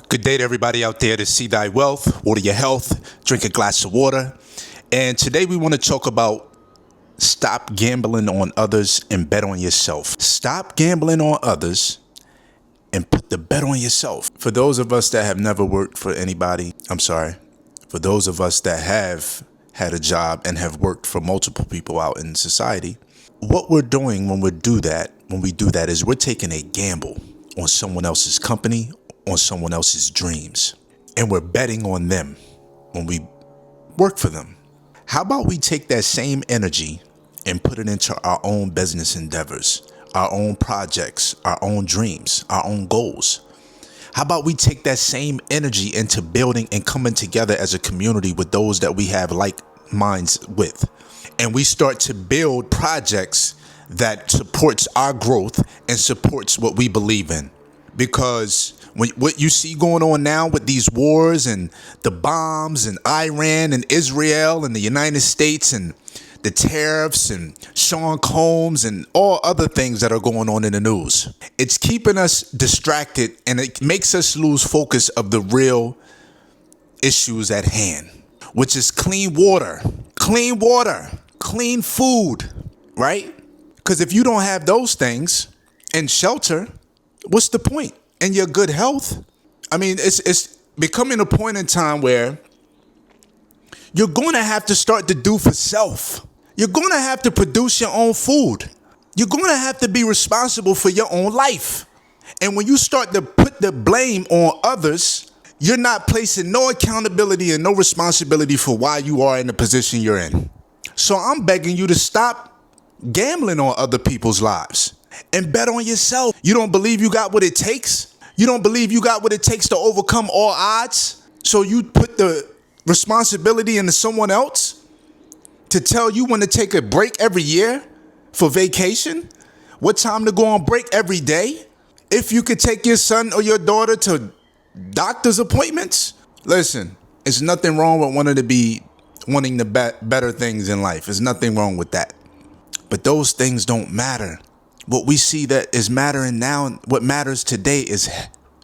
Good day to everybody out there to see thy wealth, water your health, drink a glass of water. And today we want to talk about stop gambling on others and bet on yourself. Stop gambling on others and put the bet on yourself. For those of us that have never worked for anybody, for those of us that have had a job and have worked for multiple people out in society, what we're doing when we do that is we're taking a gamble on someone else's company, on someone else's dreams, and we're betting on them when we work for them. How about we take that same energy and put it into our own business endeavors, our own projects, our own dreams, our own goals? How about we take that same energy into building and coming together as a community with those that we have like minds with, and we start to build projects that supports our growth and supports what we believe in? Because what you see going on now with these wars and the bombs and Iran and Israel and the United States and the tariffs and Sean Combs and all other things that are going on in the news, it's keeping us distracted and it makes us lose focus of the real issues at hand, which is clean water, clean food, right? Because if you don't have those things and shelter, what's the point? And your good health? I mean, it's becoming a point in time where you're going to have to start to do for self. You're going to have to produce your own food. You're going to have to be responsible for your own life. And when you start to put the blame on others, you're not placing no accountability and no responsibility for why you are in the position you're in. So I'm begging you to stop gambling on other people's lives and bet on yourself. You don't believe you got what it takes? You don't believe you got what it takes to overcome all odds? So you put the responsibility into someone else to tell you when to take a break every year for vacation? What time to go on break every day? If you could take your son or your daughter to doctor's appointments? Listen, it's nothing wrong with wanting the better things in life. There's nothing wrong with that. But those things don't matter. What we see that is mattering now, what matters today is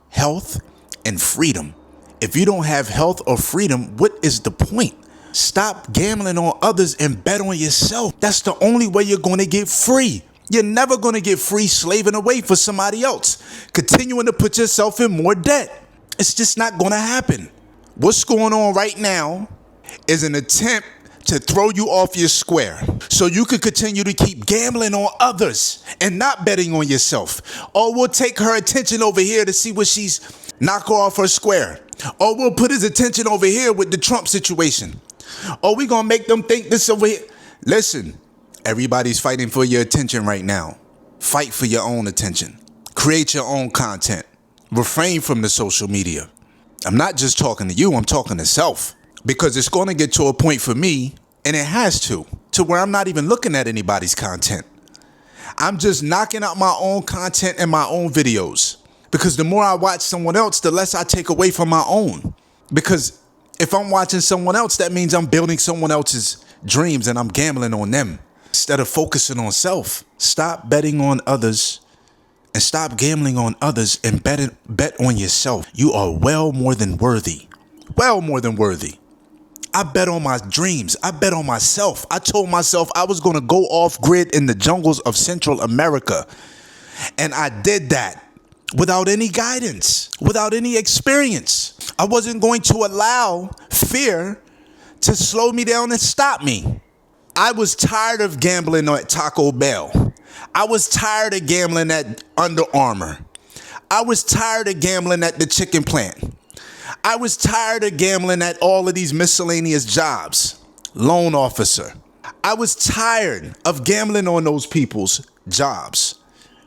health and freedom. If you don't have health or freedom, what is the point? Stop gambling on others and bet on yourself. That's the only way you're going to get free. You're never going to get free slaving away for somebody else, continuing to put yourself in more debt. It's just not going to happen. What's going on right now is an attempt to throw you off your square so you can continue to keep gambling on others and not betting on yourself. Or we'll take her attention over here to see what she's knock her off her square. Or we'll put his attention over here with the Trump situation. Or we gonna make them think this over here. Listen, everybody's fighting for your attention right now. Fight for your own attention. Create your own content. Refrain from the social media. I'm not just talking to you, I'm talking to self. Because it's going to get to a point for me, and it has to where I'm not even looking at anybody's content. I'm just knocking out my own content and my own videos. Because the more I watch someone else, the less I take away from my own. Because if I'm watching someone else, that means I'm building someone else's dreams and I'm gambling on them instead of focusing on self. Stop betting on others and stop gambling on others and bet on yourself. You are well more than worthy. Well more than worthy. I bet on my dreams. I bet on myself. I told myself I was going to go off grid in the jungles of Central America. And I did that without any guidance, without any experience. I wasn't going to allow fear to slow me down and stop me. I was tired of gambling at Taco Bell. I was tired of gambling at Under Armour. I was tired of gambling at the chicken plant. I was tired of gambling at all of these miscellaneous jobs. Loan officer. I was tired of gambling on those people's jobs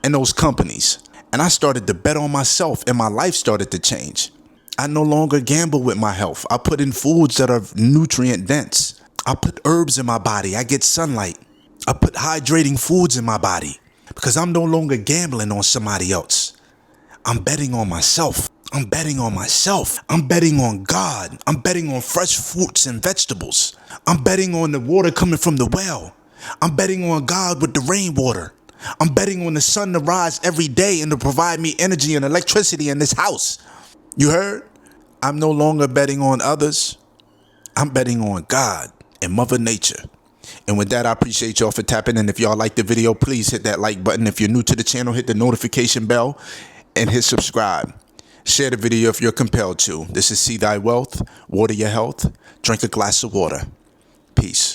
and those companies. And I started to bet on myself and my life started to change. I no longer gamble with my health. I put in foods that are nutrient dense. I put herbs in my body. I get sunlight. I put hydrating foods in my body because I'm no longer gambling on somebody else. I'm betting on myself. I'm betting on myself. I'm betting on God. I'm betting on fresh fruits and vegetables. I'm betting on the water coming from the well. I'm betting on God with the rainwater. I'm betting on the sun to rise every day and to provide me energy and electricity in this house. You heard? I'm no longer betting on others. I'm betting on God and Mother Nature. And with that, I appreciate y'all for tapping in. If y'all like the video, please hit that like button. If you're new to the channel, hit the notification bell and hit subscribe. Share the video if you're compelled to. This is See Thy Wealth, water your health, drink a glass of water. Peace.